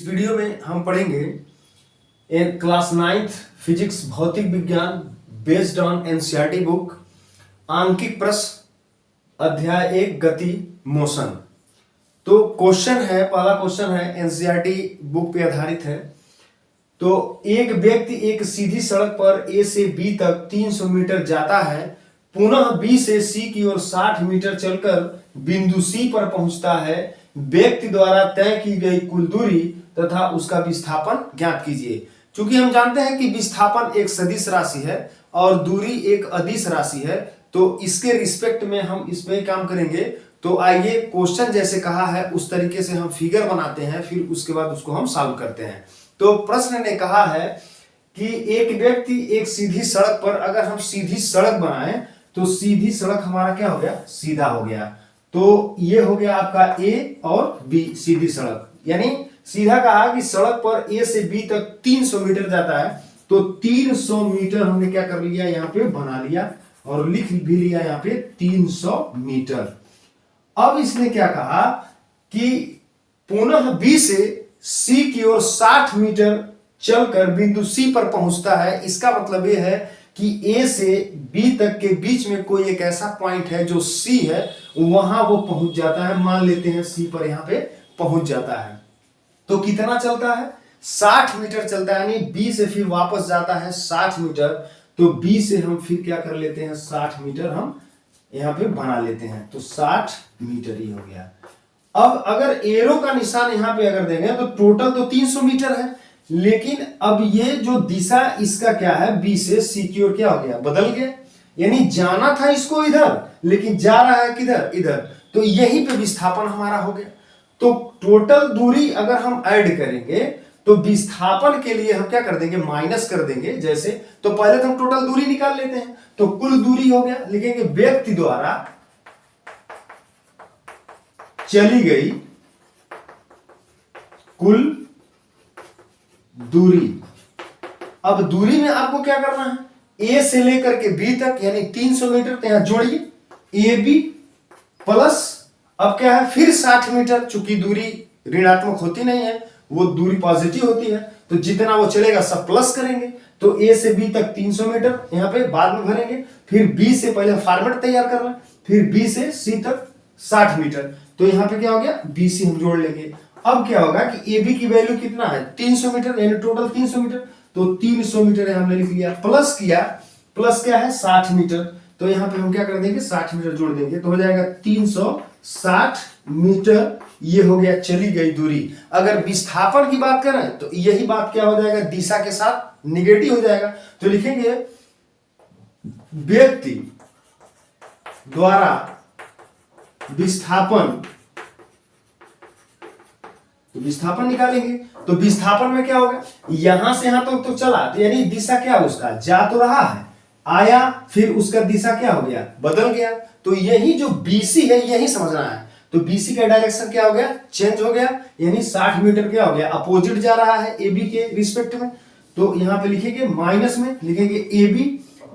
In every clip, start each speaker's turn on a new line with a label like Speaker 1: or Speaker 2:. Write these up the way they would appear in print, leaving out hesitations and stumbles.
Speaker 1: Video में हम पढ़ेंगे एक क्लास 9th फिजिक्स भौतिक विज्ञान बेस्ड ऑन एनसीईआरटी बुक आंकिक प्रश्न अध्याय 1 गति मोशन। तो क्वेश्चन है, पहला क्वेश्चन है एनसीईआरटी बुक पे आधारित है। तो एक व्यक्ति एक सीधी सड़क पर ए से बी तक 300 मीटर जाता है, पुनः बी से सी की ओर 60 मीटर चलकर बिंदु सी पर पहुंचता है। व्यक्ति द्वारा तय की गई कुल दूरी तथा उसका विस्थापन ज्ञात कीजिए। चूंकि हम जानते हैं कि विस्थापन एक सदिश राशि है और दूरी एक अदिश राशि है, तो इसके रिस्पेक्ट में हम इस पे काम करेंगे। तो आइए क्वेश्चन जैसे कहा है उस तरीके से हम फिगर बनाते हैं, फिर उसके बाद उसको हम सॉल्व करते हैं। तो प्रश्न ने कहा है कि एक व्यक्ति एक सीधी सड़क पर, अगर हम सीधी सड़क बनाएं तो सीधी सड़क हमारा क्या हो गया, सीधा हो गया। तो ये हो गया आपका ए और बी सीधी सड़क, यानी सीधा कहा कि सड़क पर ए से बी तक 300 मीटर जाता है, तो 300 मीटर हमने क्या कर लिया, यहाँ पे बना लिया और लिख भी लिया यहाँ पे 300 मीटर। अब इसने क्या कहा कि पुनः बी से सी की ओर 60 मीटर चलकर बिंदु सी पर पहुंचता है। इसका मतलब यह है कि ए से बी तक के बीच में कोई एक ऐसा पॉइंट है जो सी है, वहां वो पहुंच जाता है। मान लेते हैं सी पर यहां पे पहुंच जाता है। तो कितना चलता है, 60 मीटर चलता है, यानी बी से फिर वापस जाता है 60 मीटर। तो बी से हम फिर क्या कर लेते हैं, 60 मीटर हम यहां पे बना लेते हैं। तो 60 मीटर ही हो गया। अब अगर एरो का निशान यहां पे अगर देंगे तो टोटल तो 300 मीटर है, लेकिन अब ये जो दिशा इसका क्या है, बी से सी की ओर क्या हो गया, बदल गया। यानी जाना था इसको इधर, लेकिन जा रहा है किधर, इधर। तो यहीं पे विस्थापन हमारा हो गया। तो टोटल दूरी अगर हम ऐड करेंगे तो विस्थापन के लिए हम क्या कर देंगे, माइनस कर देंगे। जैसे तो पहले तो हम टोटल दूरी निकाल लेते हैं, तो कुल दूरी हो गया, लिखेंगे व्यक्ति द्वारा चली गई कुल दूरी। अब दूरी में आपको क्या करना है, ए से लेकर के बी तक यानी 300 मीटर, तो यहां जोड़िए ए बी प्लस अब क्या है फिर 60 मीटर। चूंकि दूरी ऋणात्मक होती नहीं है, वो दूरी पॉजिटिव होती है, तो जितना वो चलेगा सब प्लस करेंगे। तो ए से बी तक 300 मीटर यहां पे बाद में भरेंगे। फिर बी से पहले फॉर्मेट तैयार करना, फिर बी से सी तक 60 मीटर। तो यहां पे क्या हो गया, बी सी हम जोड़ लेंगे। अब क्या होगा कि ए बी की वैल्यू कितना है, 300 मीटर, यानी टोटल 300 मीटर। तो 300 मीटर हमने लिख लिया, प्लस किया, प्लस क्या है 60 मीटर। तो यहां पे हम क्या कर देंगे, 60 मीटर जोड़ देंगे, तो हो जाएगा 360 मीटर। ये हो गया चली गई दूरी। अगर विस्थापन की बात करें तो यही बात क्या हो जाएगा, दिशा के साथ निगेटिव हो जाएगा। तो लिखेंगे व्यक्ति द्वारा विस्थापन, तो विस्थापन निकालेंगे। तो विस्थापन में क्या होगा, यहां से यहां तो चला, तो यानी दिशा क्या उसका, जा तो रहा है, आया, फिर उसका दिशा क्या हो गया, बदल गया। तो यही जो BC है यही समझना है। तो BC का डायरेक्शन क्या हो गया, चेंज हो गया, यानी 60 मीटर क्या हो गया, अपोजिट जा रहा है AB के रिस्पेक्ट में। तो यहां पे लिखेंगे माइनस में लिखेंगे AB,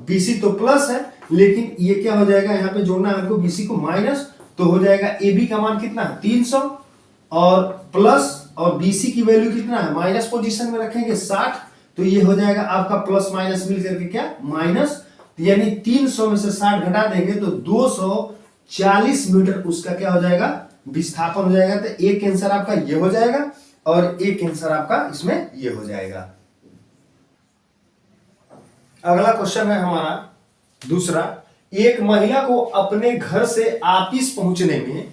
Speaker 1: BC तो प्लस है, लेकिन ये क्या हो जाएगा, यहां पे जोड़ना है हमको BC को माइनस। तो हो जाएगा AB का मान कितना है 300 और प्लस, और BC की वैल्यू कितना है, माइनस पोजीशन में रखेंगे 60। तो ये हो जाएगा आपका प्लस माइनस मिल करके क्या, माइनस, यानी 300 में से 60 घटा देंगे तो 240 मीटर उसका क्या हो जाएगा, विस्थापन हो जाएगा। तो एक आंसर आपका ये हो जाएगा और एक आंसर आपका इसमें ये हो जाएगा। अगला क्वेश्चन है हमारा दूसरा। एक महिला को अपने घर से ऑफिस पहुंचने में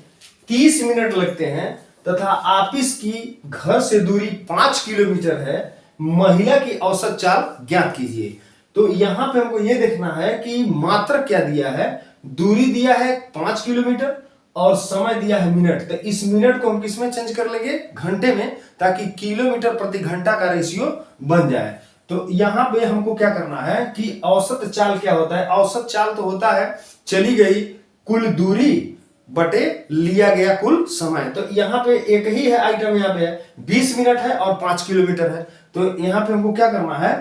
Speaker 1: 30 मिनट लगते हैं तथा ऑफिस की घर से दूरी 5 किलोमीटर है। महिला की औसत चाल ज्ञात कीजिए। तो यहां पे हमको यह देखना है कि मात्रक क्या दिया है, दूरी दिया है 5 किलोमीटर और समय दिया है मिनट। तो इस मिनट को हम किसमें चेंज कर लेंगे, घंटे में, ताकि किलोमीटर प्रति घंटा का रेशियो बन जाए। तो यहां पे हमको क्या करना है कि औसत चाल क्या होता है, औसत चाल तो होता है चली गई कुल दूरी बटे लिया गया कुल समय। तो यहाँ पे एक ही है आइटम, यहाँ पे है 20 मिनट है और 5 किलोमीटर है। तो यहाँ पे हमको क्या करना है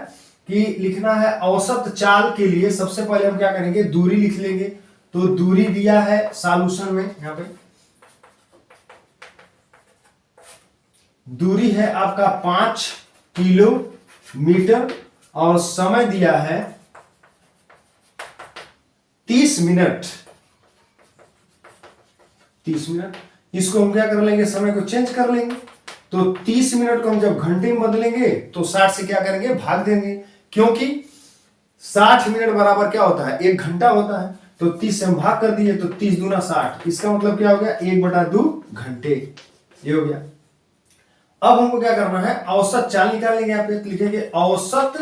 Speaker 1: कि लिखना है औसत चाल के लिए सबसे पहले हम क्या करेंगे, दूरी लिख लेंगे। तो दूरी दिया है सॉल्यूशन में, यहाँ पे दूरी है आपका 5 किलोमीटर और समय दिया है 30 मिनट। 30 मिनट, इसको हम क्या कर लेंगे, समय को चेंज कर लेंगे। तो 30 मिनट को हम जब घंटे में बदलेंगे तो 60 से क्या करेंगे, भाग देंगे, क्योंकि 60 मिनट बराबर क्या होता है, 1 घंटा होता है। तो 30 से हम भाग कर दिए तो 30 दूना 60, इसका मतलब क्या हो गया, 1/2 घंटे, ये हो गया। अब हमको क्या करना है, औसत चाल निकालेंगे। यहाँ पे लिखेंगे औसत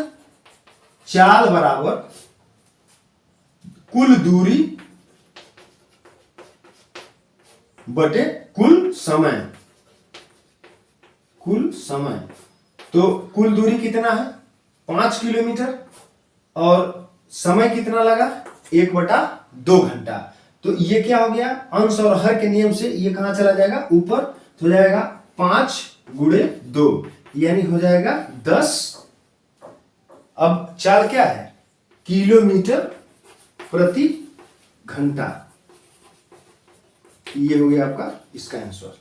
Speaker 1: चाल बराबर कुल दूरी बटे कुल समय। कुल समय, तो कुल दूरी कितना है 5 किलोमीटर और समय कितना लगा 1/2 घंटा। तो ये क्या हो गया, अंश और हर के नियम से ये कहां चला जाएगा, ऊपर, तो हो जाएगा 5 गुणे 2 यानी हो जाएगा 10। अब चाल क्या है, किलोमीटर प्रति घंटा, ये हो गया आपका इसका आंसर।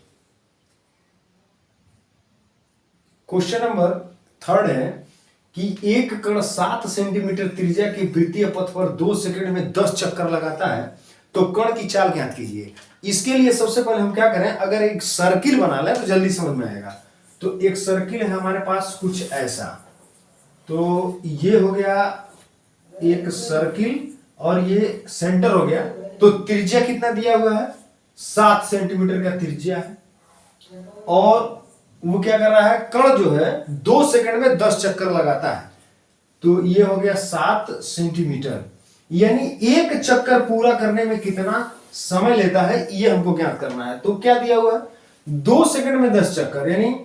Speaker 1: क्वेश्चन नंबर 3 है कि एक कण 7 सेंटीमीटर त्रिज्या के वृत्तीय पथ पर 2 सेकंड में 10 चक्कर लगाता है, तो कण की चाल ज्ञात कीजिए। इसके लिए सबसे पहले हम क्या करें, अगर एक सर्किल बना लें तो जल्दी समझ में आएगा। तो एक सर्किल है हमारे पास कुछ ऐसा, तो ये हो गया एक सर्किल और ये सेंटर हो गया। तो त्रिज्या कितना दिया हुआ है, 7 सेंटीमीटर का त्रिज्या है, और वो क्या कर रहा है, कण जो है 2 सेकंड में 10 चक्कर लगाता है। तो ये हो गया 7 सेंटीमीटर, यानी एक चक्कर पूरा करने में कितना समय लेता है ये हमको ज्ञात करना है। तो क्या दिया हुआ है, 2 सेकंड में 10 चक्कर, यानी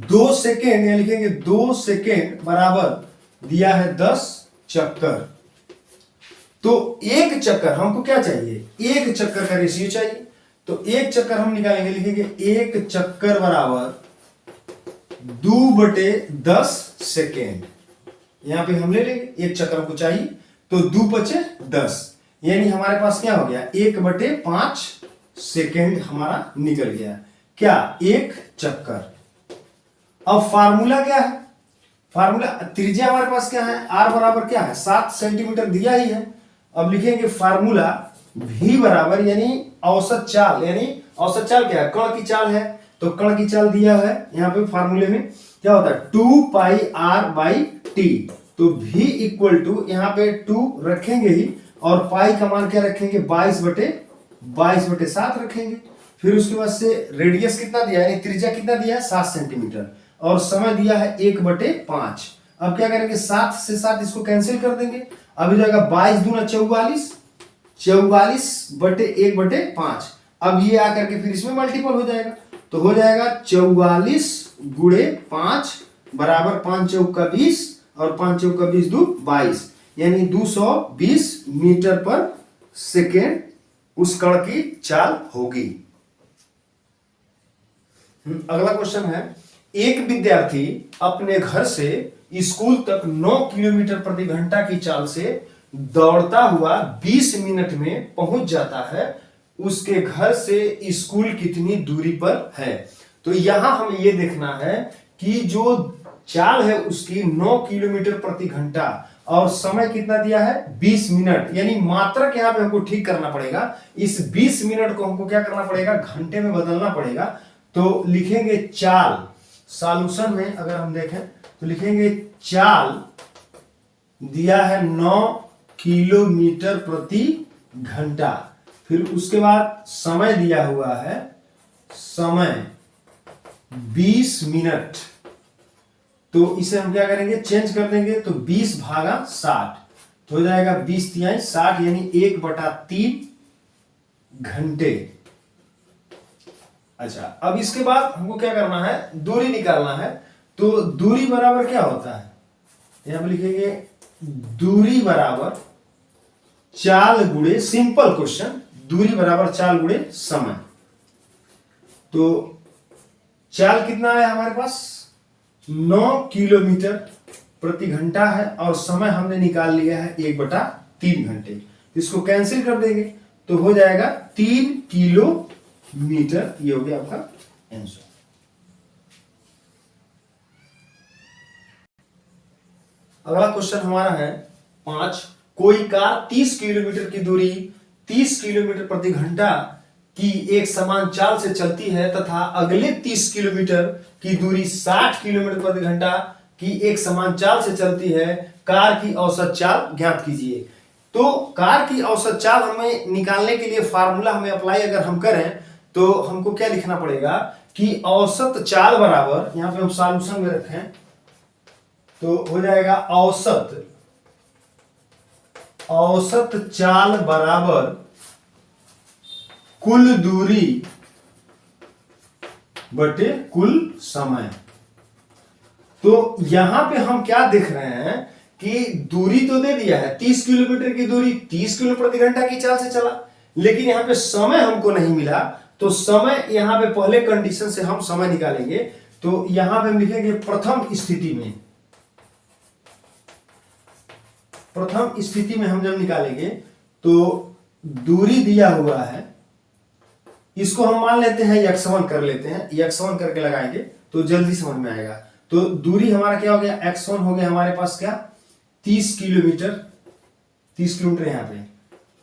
Speaker 1: 2 सेकंड, यानी लिखेंगे 2 सेकंड बराबर दिया है 10 चक्कर। तो एक चक्कर हमको क्या चाहिए, एक चक्कर का रेशियो चाहिए। तो एक चक्कर हम निकालेंगे, लिखेंगे एक चक्कर बराबर 2/10 सेकेंड। यहां पे हम ले लेंगे, एक चक्कर हमको चाहिए, तो 2×5 = 10, यानी हमारे पास क्या हो गया, 1/5 सेकेंड हमारा निकल गया, क्या, एक चक्कर। अब फार्मूला क्या है, फार्मूला त्रिज्या हमारे पास क्या है, r बराबर क्या है, 7 सेंटीमीटर दिया ही है। अब लिखेंगे फार्मूला v बराबर, यानी औसत चाल, यानी औसत चाल क्या है, कण की चाल है, तो कण की चाल दिया है यहाँ पे फार्मूले में, क्या होता है 2πr/t। तो v = यहाँ पे 2 रखेंगे ही, और पाई का मान क्या रखेंगे, 22/7 रखेंगे। फिर उसके बाद से रेडियस कितना दिया है, त्रिज्या कितना दिया है 7 सेंटीमीटर, और समय दिया है 1/5। अब क्या करेंगे, 7 से 7 इसको कैंसिल कर देंगे, अब हो जाएगा 22 दूना 44, 44/1/5। अब ये आकर के फिर इसमें मल्टीपल हो जाएगा, तो हो जाएगा 44 गुणे 5 बराबर 5 चौका 20 और 5 चौका 20 2 22, यानी 220 मीटर पर सेकेंड उस कण की चाल होगी। अगला क्वेश्चन है, एक विद्यार्थी अपने घर से स्कूल तक 9 किलोमीटर प्रति घंटा की चाल से दौड़ता हुआ 20 मिनट में पहुंच जाता है, उसके घर से स्कूल कितनी दूरी पर है। तो यहां हमें यह देखना है कि जो चाल है उसकी 9 किलोमीटर प्रति घंटा और समय कितना दिया है 20 मिनट, यानी मात्रक यहां पे हमको ठीक करना पड़ेगा। इस 20 मिनट को हमको क्या करना पड़ेगा, घंटे में बदलना पड़ेगा। तो लिखेंगे चाल, सॉल्यूशन में अगर हम देखें तो लिखेंगे चाल दिया है 9 किलोमीटर प्रति घंटा, फिर उसके बाद समय दिया हुआ है, समय 20 मिनट। तो इसे हम क्या करेंगे, चेंज कर देंगे, तो 20/60 तो हो जाएगा 20×3 = 60, यानी 1/3 घंटे। अच्छा, अब इसके बाद हमको क्या करना है, दूरी निकालना है। तो दूरी बराबर क्या होता है, यहां पर लिखेंगे दूरी बराबर चाल गुणे, सिंपल क्वेश्चन, दूरी बराबर चाल गुणे समय। तो चाल कितना है हमारे पास 9 किलोमीटर प्रति घंटा है, और समय हमने निकाल लिया है 1/3 घंटे। इसको कैंसिल कर देंगे तो हो जाएगा 3 किलोमीटर, ये हो गया आपका आंसर। अगला क्वेश्चन हमारा है 5। कोई कार 30 किलोमीटर की दूरी 30 किलोमीटर प्रति घंटा की एक समान चाल से चलती है तथा अगले 30 किलोमीटर की दूरी 60 किलोमीटर प्रति घंटा की एक समान चाल से चलती है। कार की औसत चाल ज्ञात कीजिए। तो कार की औसत चाल हमें निकालने के लिए फार्मूला हमें अप्लाई अगर हम करें तो हमको क्या लिखना पड़ेगा कि औसत चाल बराबर, यहां पे हम सॉल्यूशन में रखें तो हो जाएगा औसत चाल बराबर कुल दूरी बटे कुल समय। तो यहां पे हम क्या देख रहे हैं कि दूरी तो दे दिया है 30 किलोमीटर की दूरी 30 किलोमीटर प्रति घंटा की चाल से चला, लेकिन यहां पे समय हमको नहीं मिला। तो समय यहां पे पहले कंडीशन से हम समय निकालेंगे। तो यहां पे हम लिखेंगे प्रथम स्थिति में हम जब निकालेंगे तो दूरी दिया हुआ है, इसको हम मान लेते हैं x1 कर लेते हैं, x1 करके लगाएंगे तो जल्दी समझ में आएगा। तो दूरी हमारा क्या हो गया, x1 हो गया हमारे पास क्या 30 किलोमीटर यहाँ पे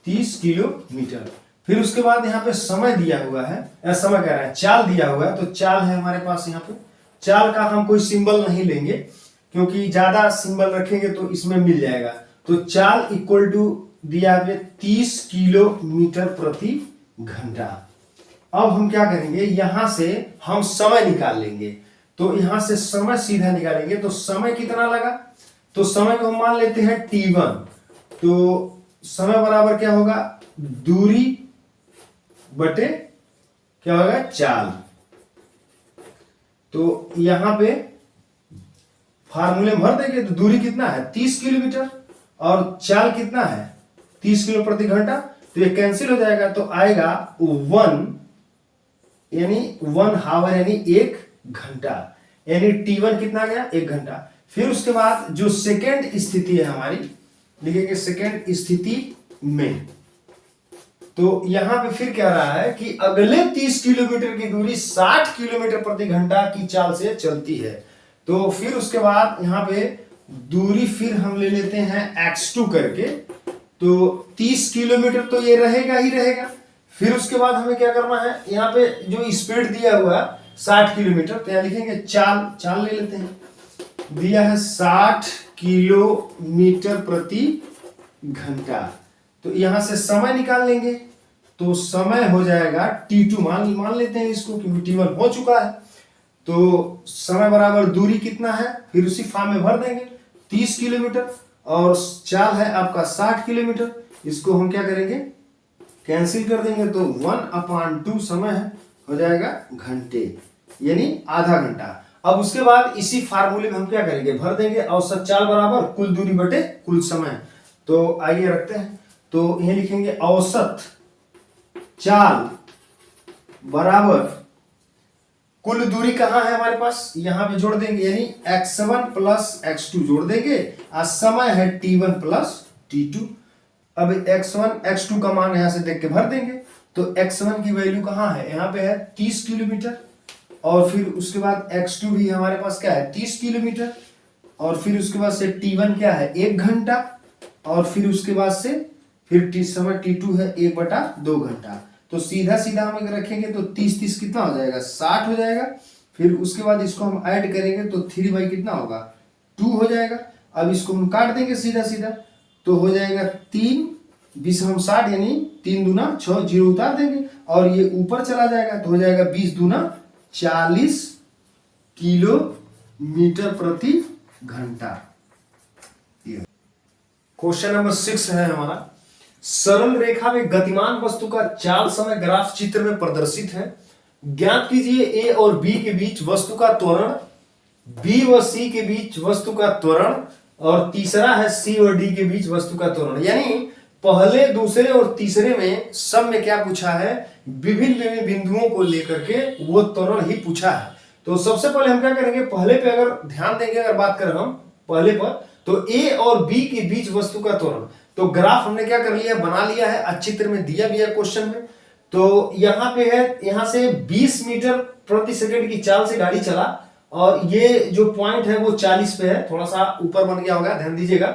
Speaker 1: 30 किलोमीटर। फिर उसके बाद यहाँ पे समय दिया हुआ है, समय कह रहा है चाल दिया हुआ है। तो चाल है हमारे पास यहाँ पे, चाल का हम कोई सिंबल नहीं लेंगे क्योंकि ज्यादा सिंबल रखेंगे तो इसमें मिल जाएगा। तो चाल इक्वल टू दिया है 30 किलोमीटर प्रति घंटा। अब हम क्या करेंगे, यहां से हम समय निकाल लेंगे। तो यहां से समय सीधा निकालेंगे तो समय कितना लगा, तो समय को हम मान लेते हैं t1। तो समय बराबर क्या होगा, दूरी बटे क्या होगा चाल। तो यहां पे फार्मूले में भर देंगे तो दूरी कितना है 30 किलोमीटर और चाल कितना है 30 किलो प्रति घंटा। तो ये कैंसिल हो जाएगा तो आएगा 1 यानी 1 हावर यानी 1 घंटा, यानी t1 कितना गया 1 घंटा। फिर उसके बाद जो सेकेंड स्थिति है हमारी, लिखेंगे सेकेंड स्थिति में। तो यहां पे फिर क्या रहा है कि अगले 30 किलोमीटर की दूरी 60 किलोमीटर प्रति घंटा की चाल से चलती है। तो फिर उसके बाद यहां पे दूरी फिर हम ले लेते हैं x2 करके। तो 30 किलोमीटर तो ये रहेगा ही रहेगा। फिर उसके बाद हमें क्या करना है, यहाँ पे जो स्पीड दिया हुआ 60 किलोमीटर, तो यहाँ लिखेंगे चाल ले लेते हैं, दिया है 60 किलोमीटर प्रति घंटा। तो यहां से समय निकाल लेंगे तो समय हो जाएगा t2, मान लेते हैं इसको क्योंकि t1 हो चुका है। तो समय बराबर दूरी कितना है, फिर उसी फॉर्म में भर देंगे 30 किलोमीटर और चाल है आपका 60 किलोमीटर। इसको हम क्या करेंगे, कैंसिल कर देंगे तो 1/2 समय है, हो जाएगा घंटे यानी आधा घंटा। अब उसके बाद इसी फार्मूले में हम क्या करेंगे, भर देंगे औसत चाल बराबर कुल दूरी बटे कुल समय। तो आइए रखते हैं, तो यह लिखेंगे औसत चाल बराबर कुल दूरी कहां है हमारे पास, यहां पे जोड़ देंगे यानी x1 प्लस x2 जोड़ देंगे और समय है t1 प्लस t2। अब x1 x2 का मान यहां से देख के भर देंगे। तो x1 की वैल्यू कहां है, यहां पे है 30 किलोमीटर और फिर उसके बाद x2 भी हमारे पास क्या है 30 किलोमीटर और फिर उसके बाद से t1 क्या है 1 घंटा और फिर उसके बाद से फिर समय t2 है 1/2 घंटा। तो सीधा हम अगर रखेंगे तो 30 कितना हो जाएगा 60 हो जाएगा। फिर उसके बाद इसको हम ऐड करेंगे तो 3 कितना होगा 2 हो जाएगा। अब इसको हम काट देंगे सीधा तो हो जाएगा 3 20 हम 60 यानी 3 दूना 6 जीरो उतार देंगे और ये ऊपर चला जाएगा तो हो जाएगा 20 दूना 40 किलोमीटर प्रति घंटा। क्वेश्चन नंबर 6 है हमारा, सरल रेखा में गतिमान वस्तु का चाल समय ग्राफ चित्र में प्रदर्शित है। ज्ञात कीजिए ए और बी के बीच वस्तु का त्वरण, बी व सी के बीच वस्तु का त्वरण और तीसरा है सी और डी के बीच वस्तु का त्वरण। यानी पहले दूसरे और तीसरे में सब में क्या पूछा है, विभिन्न बिंदुओं को लेकर के वो त्वरण ही पूछा है। तो सबसे पहले हम क्या करेंगे, पहले पे अगर ध्यान देंगे, अगर बात करें हम पहले पर, तो ए और बी के बीच वस्तु का त्वरण, तो ग्राफ हमने क्या कर लिया, बना लिया है, चित्र में दिया भी है क्वेश्चन में। तो यहाँ पे है, यहाँ से 20 मीटर प्रति सेकंड की चाल से गाड़ी चला और ये जो पॉइंट है वो 40 पे है, थोड़ा सा ऊपर बन गया होगा, ध्यान दीजिएगा।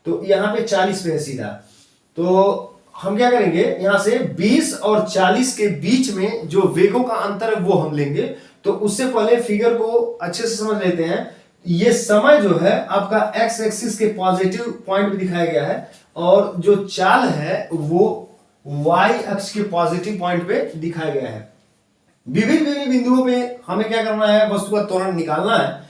Speaker 1: तो यहाँ पे 40 पे है सीधा। तो हम क्या करेंगे, यहां से 20 और 40 के बीच में जो वेगों का अंतर है वो हम लेंगे। तो उससे पहले फिगर को अच्छे से समझ लेते हैं। ये समय जो है आपका एक्स एक्सिस के पॉजिटिव पॉइंट पे दिखाया गया है, और जो चाल है वो वाई अक्ष के पॉजिटिव पॉइंट पे दिखाया गया है। विभिन्न विभिन्न बिंदुओं पे हमें क्या करना है, वस्तु का त्वरण निकालना है।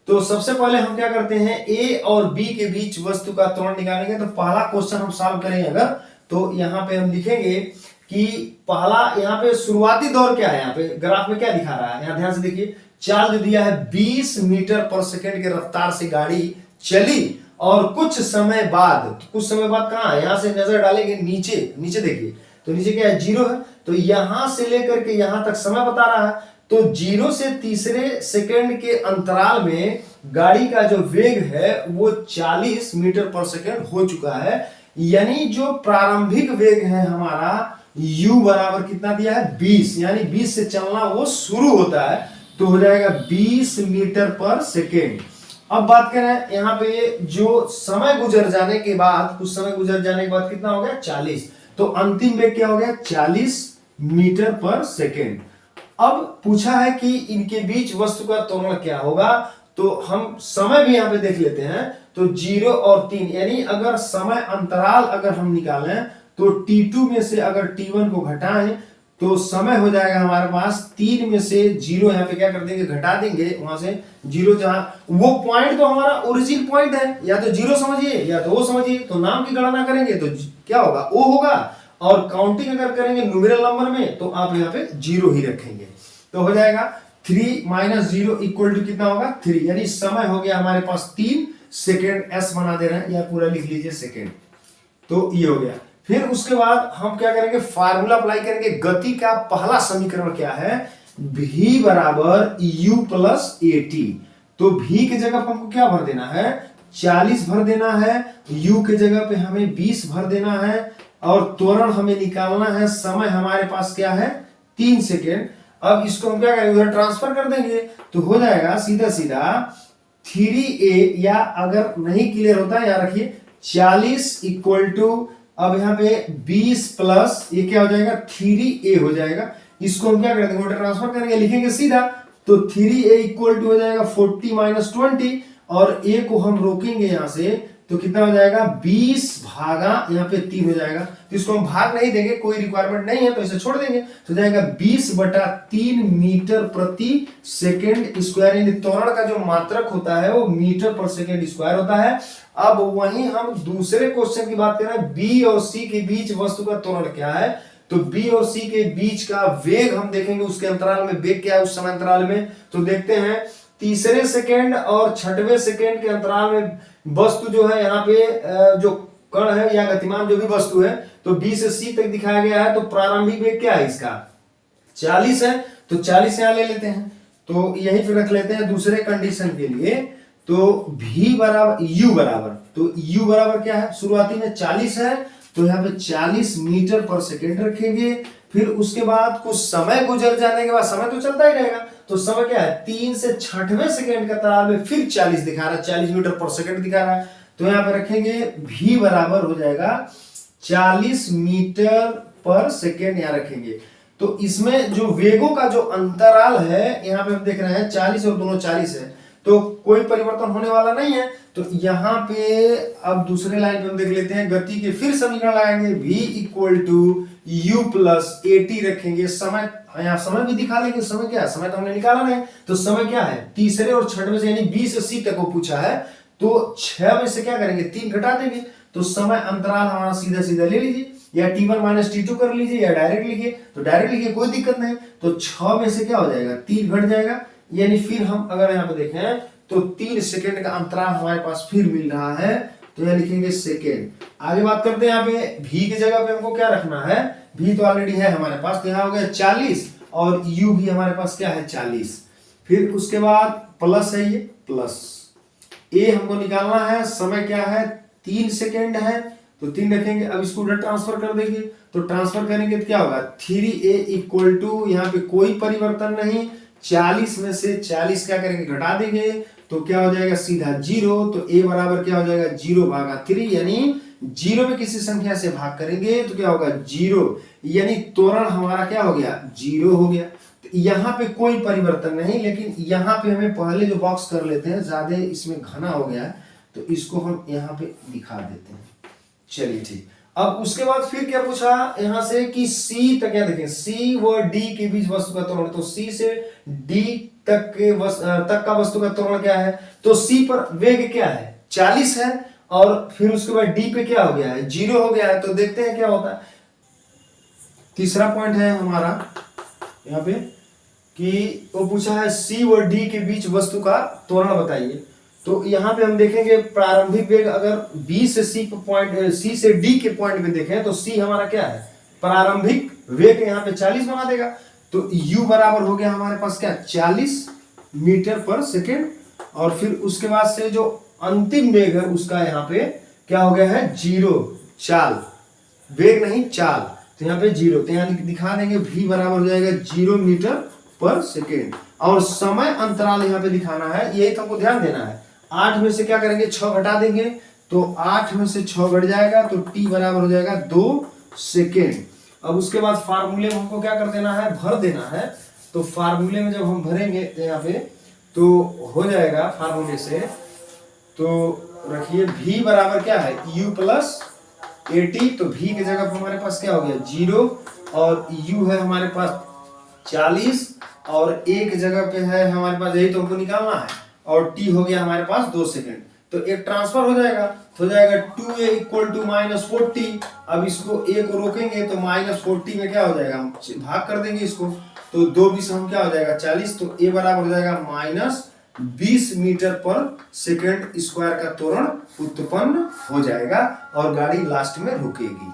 Speaker 1: तो सबसे पहले हम क्या करते हैं, ए और बी के बीच वस्तु का त्वरण निकालेंगे। तो पहला क्वेश्चन हम सॉल्व करेंगे अगर, तो यहाँ पे हम लिखेंगे कि पहला, यहाँ पे शुरुआती दौर क्या है, यहाँ पे ग्राफ में क्या दिखा रहा है, यहाँ ध्यान से देखिए। चाल जो दिया है 20 मीटर पर सेकंड के रफ्तार से गाड़ी चली, और कुछ समय बाद, तो कुछ समय बाद कहाँ है, यहाँ से नजर डालेंगे नीचे, नीचे देखिए तो नीचे क्या है, 0 है। तो यहां से लेकर के यहां तक समय बता रहा है। तो 0 से तीसरे सेकंड के अंतराल में गाड़ी का जो वेग है वो 40 मीटर पर सेकंड हो चुका है। यानी जो प्रारंभिक वेग है हमारा u बराबर कितना दिया है, 20, यानी 20 से चलना वो शुरू होता है, तो हो जाएगा 20 मीटर पर सेकेंड। अब बात करें यहाँ पे जो समय गुजर जाने के बाद, कुछ समय गुजर जाने के बाद कितना हो गया, 40। तो अंतिम वेग क्या हो गया, 40 मीटर पर सेकेंड। अब पूछा है कि इनके बीच वस्तु का त्वरण क्या होगा, तो हम समय भी यहाँ पे देख लेते हैं। तो 0 और 3, यानी अगर समय अंतराल अगर हम निकालें तो T2 में से अगर T1 को घटाएं तो समय हो जाएगा हमारे पास 3 में से 0 यहाँ पे क्या कर देंगे, घटा देंगे, वहां से 0 जहां वो पॉइंट तो हमारा ओरिजिन पॉइंट है, या तो 0 समझिए या तो O समझिए। तो नाम की गणना करेंगे तो क्या होगा, O होगा, और काउंटिंग अगर करेंगे न्यूमेरल नंबर में तो आप यहाँ पे 0 ही रखेंगे। तो हो जाएगा 3 - 0 इक्वल टू कितना होगा, 3, यानी समय हो गया हमारे पास 3 सेकेंड। एस बना दे रहे हैं, या पूरा लिख लीजिए सेकेंड। तो ये हो गया। फिर उसके बाद हम क्या करेंगे, फार्मूला अप्लाई करेंगे। गति का पहला समीकरण क्या है, v बराबर u प्लस at। तो v की जगह पर हमको क्या भर देना है, 40 भर देना है, u की जगह पे हमें 20 भर देना है, और त्वरण हमें निकालना है। समय हमारे पास क्या है, 3 सेकेंड। अब इसको हम क्या करेंगे, उधर ट्रांसफर कर देंगे, तो हो जाएगा सीधा सीधा 3a, या अगर नहीं क्लियर होता है, यहाँ रखिए 40 इक्वल टू, अब यहाँ पे 20 प्लस ये क्या हो जाएगा, 3a हो जाएगा। इसको हम क्या कर देंगे, उधर ट्रांसफर करेंगे, लिखेंगे सीधा। तो 3a इक्वल टू हो जाएगा 40 - 20, और a को हम रोकेंगे यहाँ से, तो कितना हो जाएगा, 20 भागा यहाँ पे 3 हो जाएगा। तो इसको हम भाग नहीं देंगे, कोई रिक्वायरमेंट नहीं है, तो इसे छोड़ देंगे। तो जाएगा 20/3 मीटर प्रति सेकेंड स्क्वायर, यानी त्वरण का जो मात्रक होता है वो मीटर पर सेकेंड स्क्वायर होता है। अब वहीं हम दूसरे क्वेश्चन की बात कर रहे हैं, बी और सी के बीच वस्तु का त्वरण क्या है। तो बी और सी के बीच का वेग हम देखेंगे, उसके अंतराल में वेग क्या है उस समय अंतराल में। तो देखते हैं तीसरे सेकेंड और छठवें सेकेंड के अंतराल में वस्तु जो है, यहाँ पे जो कण है या गतिमान जो भी वस्तु है, तो बी से सी तक दिखाया गया है। तो प्रारंभिक वेग क्या है इसका, 40 है। तो 40 यहां ले लेते हैं, तो यहीं पे रख लेते हैं दूसरे कंडीशन के लिए। तो v बराबर u बराबर, तो u बराबर क्या है, शुरुआती में 40 है, तो यहाँ पे 40 मीटर पर सेकेंड रखेंगे। फिर उसके बाद कुछ समय गुजर जाने के बाद, समय तो चलता ही रहेगा, तो समय क्या है, 3 से छठवें सेकेंड का अंतराल में फिर 40 दिखा रहा है, 40 मीटर पर सेकेंड दिखा रहा है। तो यहाँ पे रखेंगे v बराबर हो जाएगा 40 मीटर पर सेकेंड, यहाँ रखेंगे। तो इसमें जो वेगों का जो अंतराल है, यहाँ पे हम देख रहे हैं 40 और दोनों 40 है, तो कोई परिवर्तन होने वाला नहीं है। तो यहाँ पे अब दूसरे लाइन पे हम देख लेते हैं, गति के फिर समीकरण लगाएंगे, v equal to u plus at रखेंगे। समय, यहाँ समय भी दिखा लेंगे, समय क्या है, समय तो हमने निकाला नहीं, तो समय क्या है, तीसरे और छठवें से, यानी b से c तक को पूछा है, तो 6 में से क्या करेंगे, 3 घटा देंगे। तो समय अंतराल हमारा सीधा सीधा ले लीजिए, या t1 - t2 कर लीजिए, या डायरेक्ट लिखिए, तो डायरेक्ट लिखिए कोई दिक्कत नहीं। तो 6 में से क्या हो जाएगा, 3 घट जाएगा, यानी फिर हम अगर यहाँ पे देखें तो 3 सेकेंड का अंतराल हमारे पास फिर मिल रहा है। तो यहाँ लिखेंगे सेकेंड। आगे बात करते हैं, यहाँ पे v की जगह पे हमको क्या रखना है, v तो ऑलरेडी है हमारे पास, तो यहाँ हो गया 40, और u भी हमारे पास क्या है, 40। फिर उसके बाद प्लस है, ये प्लस a हमको निकालना है, समय क्या है, 3 सेकेंड है, तो 3 रखेंगे। अब इसको उधर ट्रांसफर कर देंगे, तो ट्रांसफर करेंगे तो क्या होगा, 3a इक्वल टू, यहाँ पे कोई परिवर्तन नहीं, 40 में से 40 क्या करेंगे, घटा देंगे, तो क्या हो जाएगा सीधा 0। तो a बराबर क्या हो जाएगा 0/3, यानी 0 में किसी संख्या से भाग करेंगे तो क्या होगा 0, यानी त्वरण हमारा क्या हो गया 0 हो गया। तो यहाँ पे कोई परिवर्तन नहीं, लेकिन यहाँ पे हमें पहले जो बॉक्स कर लेते हैं, ज्यादा इसमें घना हो गया है तो इसको हम यहाँ पे दिखा देते हैं। चलिए ठीक। अब उसके बाद फिर क्या पूछा यहां से कि C तक, क्या देखें C व D के बीच वस्तु का त्वरण, तो C से D तक का वस्तु का त्वरण क्या है, तो C पर वेग क्या है 40 है, और फिर उसके बाद D पे क्या हो गया है 0 हो गया है। तो देखते हैं क्या होता है। तीसरा पॉइंट है हमारा यहाँ पे कि वो पूछा है C व D के बीच वस्तु का त्वरण बताइए। तो यहाँ पे हम देखेंगे प्रारंभिक वेग अगर B से C से D के पॉइंट में देखें तो C हमारा क्या है प्रारंभिक वेग, यहाँ पे 40 बना देगा। तो U बराबर हो गया हमारे पास क्या 40 मीटर पर सेकेंड, और फिर उसके बाद से जो अंतिम वेग है उसका यहाँ पे क्या हो गया है 0, चाल, वेग नहीं चाल, तो यहाँ पे 0, तो यहाँ दिखा देंगे V बराबर हो जाएगा 0 मीटर पर सेकेंड। और समय अंतराल यहाँ पे दिखाना है, यही तो हमको ध्यान देना है। 8 में से क्या करेंगे 6 घटा देंगे, तो 8 में से 6 घट जाएगा तो t बराबर हो जाएगा 2 सेकेंड। अब उसके बाद फार्मूले में हमको क्या कर देना है भर देना है। तो फार्मूले में जब हम भरेंगे यहाँ पे तो हो जाएगा फार्मूले से, तो रखिए v बराबर क्या है u प्लस 80, तो v की जगह पर हमारे पास क्या हो गया 0, और u है हमारे पास 40, और एक जगह पे है हमारे पास, यही तो हमको निकालना है, और t हो गया हमारे पास 2 सेकेंड। तो एक ट्रांसफर हो जाएगा, तो हो जाएगा 2a = -40। अब इसको a को रोकेंगे तो -40 में क्या हो जाएगा, हम भाग कर देंगे इसको, तो 2 20 हम क्या हो जाएगा 40, तो a बराबर हो जाएगा -20 मीटर पर सेकेंड स्क्वायर का त्वरण उत्पन्न हो जाएगा, और गाड़ी लास्ट में रुकेगी।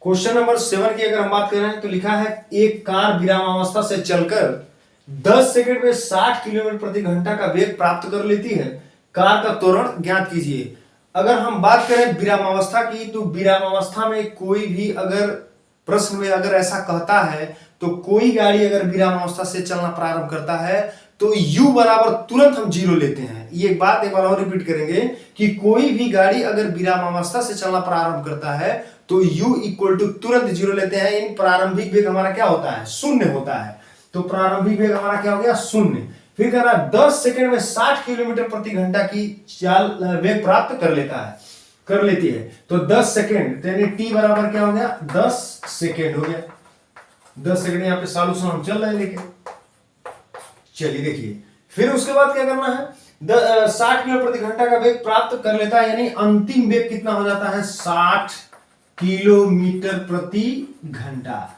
Speaker 1: क्वेश्चन नंबर 7 की अगर हम बात करें तो लिखा है एक कार विरामावस्था से चलकर 10 सेकंड में 60 किलोमीटर प्रति घंटा का वेग प्राप्त कर लेती है, कार का त्वरण ज्ञात कीजिए। अगर हम बात करें विरामावस्था की, तो विरामावस्था में कोई भी अगर प्रश्न में अगर ऐसा कहता है, तो कोई गाड़ी अगर विरामावस्था से चलना प्रारंभ करता है तो u बराबर तुरंत हम 0 लेते हैं। ये बात एक बार और रिपीट करेंगे कि कोई भी गाड़ी अगर विरामावस्था से चलना प्रारंभ करता है तो u = तुरंत 0 लेते हैं, यानी प्रारंभिक वेग हमारा क्या होता है 0 होता है। तो प्रारंभिक वेग हमारा क्या हो गया 0। फिर कह रहा 10 सेकंड में 60 किलोमीटर प्रति घंटा की चाल वेग प्राप्त कर लेती है। तो 10 सेकंड यानी t बराबर क्या हो गया 10 सेकंड हो गया। 10 सेकंड यहाँ पे सॉल्यूशन हम चल रहे हैं लेके। चलिए देखिए, फिर उसके बाद क्या करना है 60 किलो प्रति घंटा का वेग प्राप्त कर लेता है, यानी अंतिम वेग कितना हो जाता है 60 किलोमीटर प्रति घंटा।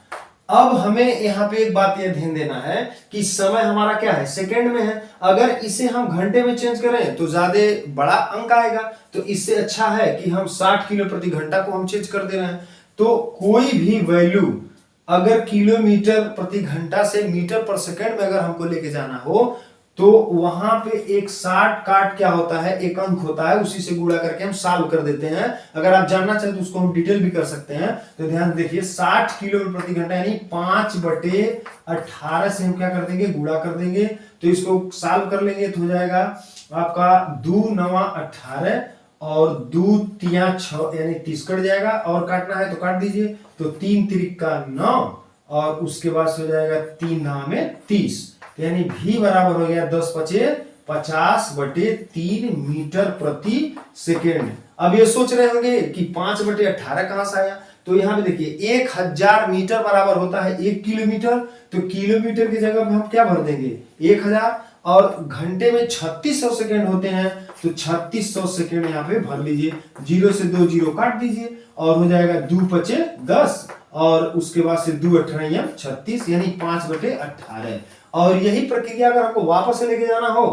Speaker 1: अब हमें यहाँ पे एक बात यह ध्यान देना है कि समय हमारा क्या है सेकंड में है, अगर इसे हम घंटे में चेंज करें तो ज्यादा बड़ा अंक आएगा, तो इससे अच्छा है कि हम 60 किलो प्रति घंटा को हम चेंज कर दे रहे हैं। तो कोई भी वैल्यू अगर किलोमीटर प्रति घंटा से मीटर पर सेकंड में अगर हमको लेके जाना हो तो वहां पे एक 60 काट क्या होता है एक अंक होता है, उसी से गुणा करके हम सॉल्व कर देते हैं। अगर आप जानना चाहें तो उसको हम डिटेल भी कर सकते हैं। तो ध्यान देखिए 60 किलोमीटर प्रति घंटा यानी 5/18 से हम क्या कर देंगे गुणा कर देंगे, तो इसको सॉल्व कर लेंगे तो हो जाएगा आपका 2 9 18 और 2 3 6 यानी 30 कट जाएगा, और काटना है तो काट दीजिए। तो 3 3 9 और उसके बाद हो जाएगा 3 9 30, यानी v बराबर हो गया 10 5 50/3 मीटर प्रति सेकेंड। अब ये सोच रहे होंगे कि 5/18 कहां से आया, तो यहां पे देखिए 1000 मीटर बराबर होता है 1 किलोमीटर, तो किलोमीटर की जगह पे हम क्या भर देंगे 1000, और घंटे में 3600 सेकेंड होते हैं तो 3600 सेकेंड यहाँ पे भर लीजिए। 0 से 2 0 काट दीजिए और हो जाएगा 2 5 10 और उसके बाद से 2 18 36 यानी 5/18। और यही प्रक्रिया अगर आपको वापस से लेके जाना हो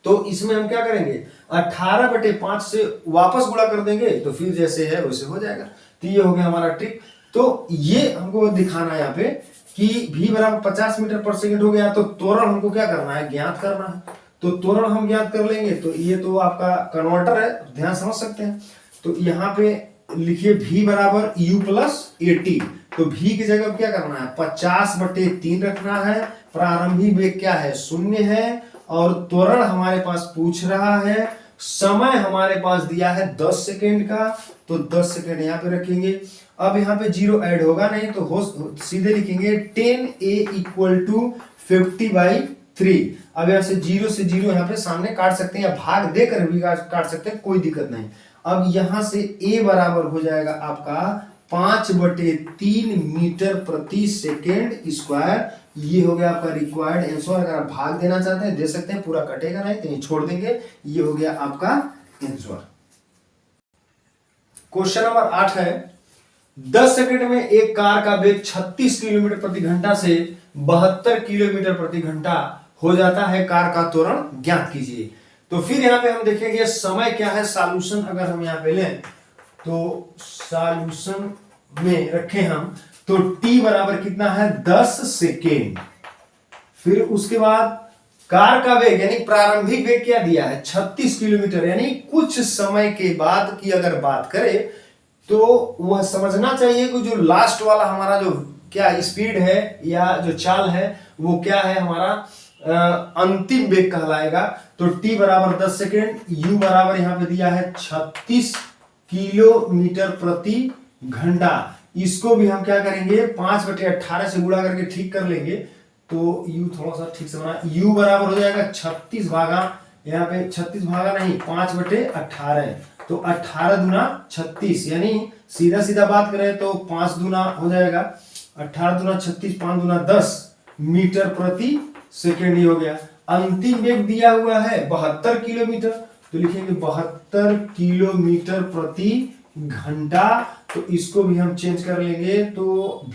Speaker 1: तो इसमें हम क्या करेंगे 18/5 से वापस गुणा कर देंगे, तो फिर जैसे है वैसे हो जाएगा। तो ये हो गया हमारा ट्रिक। तो ये हमको दिखाना है यहाँ पे कि v बराबर 50 मीटर पर सेकंड हो गया, तो त्वरण हमको क्या करना है ज्ञात करना है। तो त्वरण हम ज्ञात कर लेंगे, तो ये तो आपका कन्वर्टर है, ध्यान समझ सकते हैं। तो यहाँ पे लिखिए v बराबर u + 80, तो v की जगह क्या करना है, 50/3 रखना है। प्रारंभिक वेग क्या है, 0 है। और त्वरण हमारे पास पूछ रहा है, समय हमारे पास दिया है 10 सेकेंड का, तो 10 सेकेंड यहाँ पे रखेंगे। अब यहाँ पे 0 ऐड होगा नहीं, तो सीधे लिखेंगे 10a = 50/3। अब यहाँ से 0 से 0 यहाँ पे सामने काट सकते हैं या भाग देकर भी काट सकते हैं, कोई दिक्कत नहीं। अब यहाँ से a बराबर हो जाएगा आपका 5/3 मीटर प्रति सेकेंड स्क्वायर। ये हो गया आपका रिक्वायर्ड आंसर। अगर आप भाग देना चाहते हैं दे सकते हैं, पूरा कटेगा नहीं तो ये छोड़ देंगे। ये हो गया आपका आंसर। क्वेश्चन नंबर 8 है, 10 सेकंड में एक कार का वेग 36 किलोमीटर प्रति घंटा से 72 किलोमीटर प्रति घंटा हो जाता है। कार का त्वरण ज्ञात कीजिए। तो फिर यहाँ पे हम देखेंगे समय क्या है। सॉल्यूशन अगर हम यहाँ पे लें तो सॉल्यूशन में रखें हम, तो t बराबर कितना है, 10 सेकेंड। फिर उसके बाद कार का वेग यानी प्रारंभिक वेग क्या दिया है, 36 किलोमीटर। यानी कुछ समय के बाद की अगर बात करें तो वह समझना चाहिए कि जो लास्ट वाला हमारा जो क्या स्पीड है या जो चाल है वो क्या है, हमारा अंतिम वेग कहलाएगा। तो t बराबर 10 सेकेंड, u बराबर यहाँ पे दिया है 36 किलोमीटर प्रति घंटा। इसको भी हम क्या करेंगे, 5/18 से गुणा करके ठीक कर लेंगे। तो u थोड़ा सा ठीक से बना, u बराबर हो जाएगा 36 भागा, यहाँ पे 36 भागा नहीं 5/18, तो 18 दूना 36, यानी सीधा सीधा बात करें तो 5 दूना हो जाएगा 18 दूना 36, 5 दूना 10 मीटर प्रति सेकेंड। ही हो गया। अंतिम वेग दिया हुआ है 72 किलोमीटर, तो लिखेंगे 72 किलोमीटर प्रति घंटा। तो इसको भी हम चेंज कर लेंगे, तो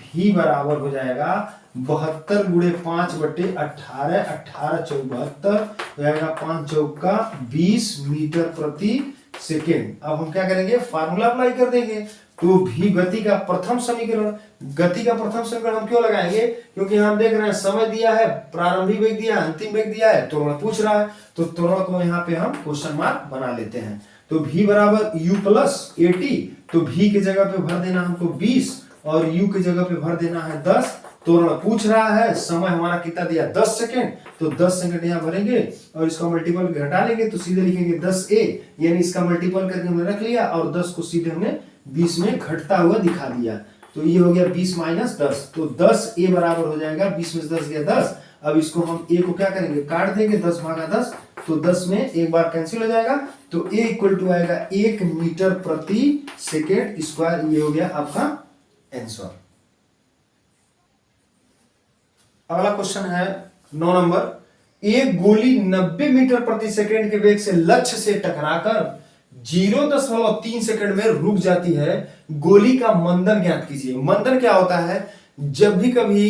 Speaker 1: v बराबर हो जाएगा 72 गुणे 5/18, 18 चौक 72 हो जाएगा, 5 चौक का 20 मीटर प्रति सेकेंड। अब हम क्या करेंगे, फार्मूला अप्लाई कर देंगे। तो v गति का प्रथम समीकरण, गति का प्रथम समीकरण हम क्यों लगाएंगे, क्योंकि हम देख रहे हैं समय दिया है, प्रारंभिक वेग दिया है, अंतिम वेग दिया है, त्वरण पूछ रहा है, तो त्वरण को यहाँ पे हम क्वेश्चन मार्क बना लेते हैं। तो v बराबर u + 80, तो v की जगह पे भर देना हमको 20 और u की जगह पे भर देना है 10। त्वरण पूछ रहा है, समय हमारा कितना दिया 10 सेकेंड, तो 10 सेकेंड यहाँ भरेंगे और इसका मल्टीपल घटा लेंगे, तो सीधे लिखेंगे 10a, यानी इसका मल्टीपल करके हमने रख लिया और 10 को सीधे हमने 20 में घटता हुआ दिखा दिया। तो ये हो गया 20 - 10, तो 10a बराबर हो जाएगा 20 में से 10 गया 10। अब इसको हम a को क्या करेंगे, काट देंगे, 10 भागा 10, तो 10 में एक बार कैंसिल हो जाएगा, तो a = आएगा 1 मीटर प्रति सेकेंड स्क्वायर। ये हो गया आपका आंसर। अगला क्वेश्चन है 9 नंबर, एक गोली 90 मीटर प्रति सेकेंड के वेग से लक्ष्य से टकराकर 0.3 सेकंड में रुक जाती है। गोली का मंदन ज्ञात कीजिए। मंदन क्या होता है, जब भी कभी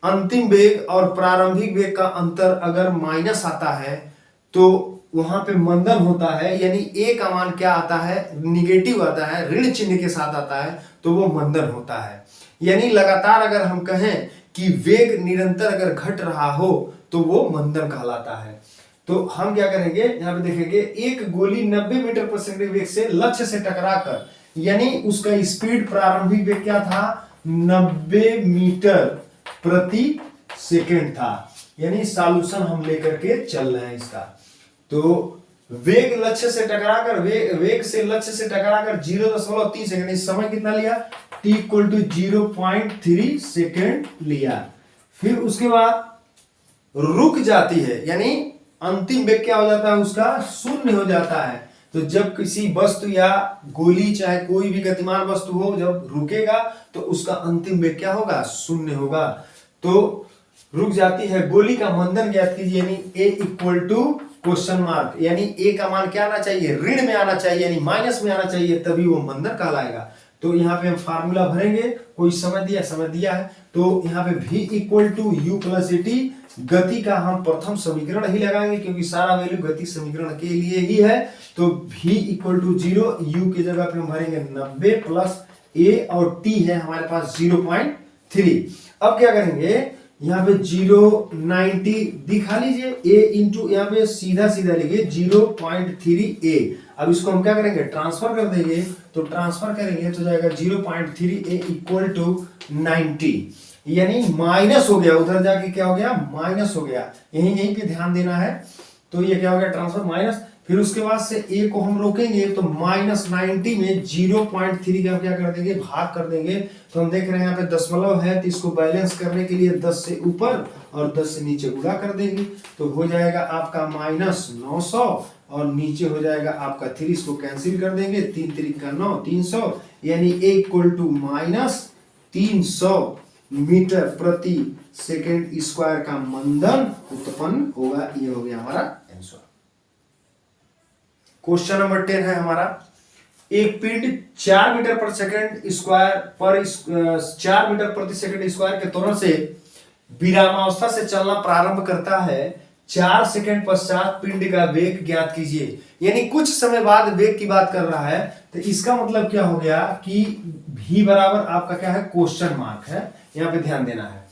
Speaker 1: अंतिम वेग और प्रारंभिक वेग का अंतर अगर माइनस आता है तो वहां पे मंदन होता है, यानी ए का मान क्या आता है, निगेटिव आता है, ऋण चिन्ह के साथ आता है, तो वो मंदन होता है। यानी लगातार अगर हम कहें कि वेग निरंतर अगर घट रहा हो तो वो मंदन कहलाता है। तो हम क्या करेंगे, यहाँ पे देखेंगे, एक गोली 90 मीटर प्रति सेकंड वेग से लक्ष्य से टकराकर, यानी उसका स्पीड प्रारंभिक वेग क्या था, 90 मीटर प्रति सेकंड था। यानी सॉल्यूशन हम लेकर के चल रहे हैं इसका। तो वेग लक्ष्य से टकराकर, वेग से लक्ष्य से टकराकर 0.3 सेकंड, इस समय कितना लिया, t = 0.3 सेकंड लिया। फिर उसके बाद रुक जाती है, यानी अंतिम वेग क्या हो जाता है, उसका 0 हो जाता है। तो जब किसी वस्तु या गोली चाहे कोई भी गतिमान वस्तु हो, जब रुकेगा तो उसका अंतिम वेग क्या होगा, 0 होगा। तो रुक जाती है, गोली का मंदन ज्ञात कीजिए, यानी a = क्वेश्चन मार्क, यानी ए का मान क्या आना चाहिए, ऋण में आना चाहिए, यानी माइनस में आना चाहिए, तभी वो मंदन कहलाएगा। तो यहाँ पे हम फार्मूला भरेंगे, कोई समय दिया है, तो यहाँ पे v = u + 80, गति का हम प्रथम समीकरण ही लगाएंगे क्योंकि सारा वैल्यू गति समीकरण के लिए ही है। तो v = 0, u की जगह पे हम भरेंगे 90 प्लस a और t है हमारे पास 0.3। अब क्या करेंगे, यहाँ पे 0.90 दिखा लीजिए, a इंटू यहाँ पे सीधा सीधा लिखिए 0.3a। अब इसको हम क्या करेंगे, ट्रांसफर कर देंगे, तो ट्रांसफर करेंगे तो जाएगा 0.3a इक्वल टू 90, यानी माइनस हो गया, उधर जाके क्या हो गया, माइनस हो गया। यहीं पे ध्यान देना है। तो ये क्या हो गया, ट्रांसफर माइनस, फिर उसके बाद से a को हम रोकेंगे तो -90 में 0.3 का क्या कर देंगे, भाग कर देंगे। तो हम देख रहे हैं यहाँ पे दशमलव है, तो इसको बैलेंस करने के लिए 10 से ऊपर और 10 से नीचे गुणा कर देंगे, तो हो जाएगा आपका -900 और नीचे हो जाएगा आपका 3, इसको कैंसिल कर देंगे, 3 3 का 9, 300, यानी a इक्वल टू -300 मीटर प्रति सेकेंड स्क्वायर का मंदन उत्पन्न होगा। ये हो गया हमारा आंसर। क्वेश्चन नंबर 10 है हमारा, एक पिंड 4 मीटर पर सेकंड स्क्वायर पर 4 मीटर प्रति सेकंड स्क्वायर के त्वरण से विरामावस्था से चलना प्रारंभ करता है। 4 सेकंड पश्चात पिंड का वेग ज्ञात कीजिए। यानी कुछ समय बाद वेग की बात कर रहा है, तो इसका मतलब क्या हो गया कि v बराबर आपका क्या है, क्वेश्चन मार्क है, यहाँ पे ध्यान देना है।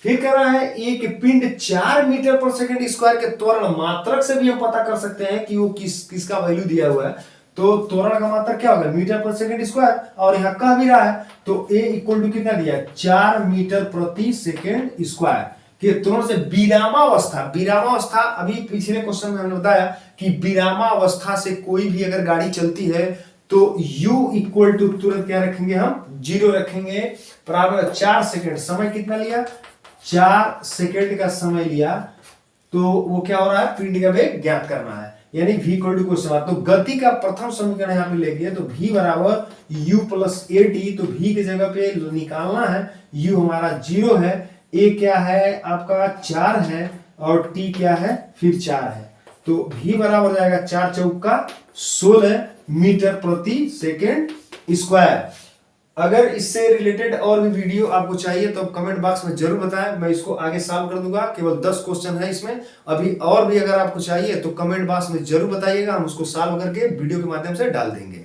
Speaker 1: फिर कह रहा है एक पिंड 4 मीटर पर सेकंड स्क्वायर के त्वरण मात्रक से भी हम पता कर सकते हैं कि वो किसका वैल्यू दिया हुआ है। तो त्वरण का मात्रक क्या होगा, मीटर पर सेकंड स्क्वायर, और यहाँ कह भी रहा है तो a इक्वल टू कितना दिया है, 4 मीटर प्रति सेकंड स्क्वायर के त्वरण से विरामावस्था अभी पिछले क्वेश्चन में हमने बताया कि विरामावस्था से कोई भी अगर गाड़ी चलती है तो u इक्वल टू तुरंत क्या रखेंगे, हम 0 रखेंगे, बराबर 4 सेकंड। समय कितना लिया, 4 सेकंड का समय लिया, तो वो क्या हो रहा है, पिंड का वेग ज्ञात करना है, यानी v equal to question mark. तो गति का प्रथम समीकरण यहाँ पे लेंगे, तो v बराबर u प्लस a t, तो v की जगह पे निकालना है, u हमारा 0 है, a क्या है आपका 4 है, और t क्या है, फिर 4 है, तो v बराबर जाएगा 4 चौका 16 मीटर प्रति सेकेंड स्क्वायर। अगर इससे रिलेटेड और भी वीडियो आपको चाहिए तो कमेंट बॉक्स में जरूर बताएं, मैं इसको आगे सॉल्व कर दूंगा। केवल 10 क्वेश्चन है इसमें, अभी और भी अगर आपको चाहिए तो कमेंट बॉक्स में जरूर बताइएगा, हम उसको सॉल्व करके वीडियो के माध्यम से डाल देंगे।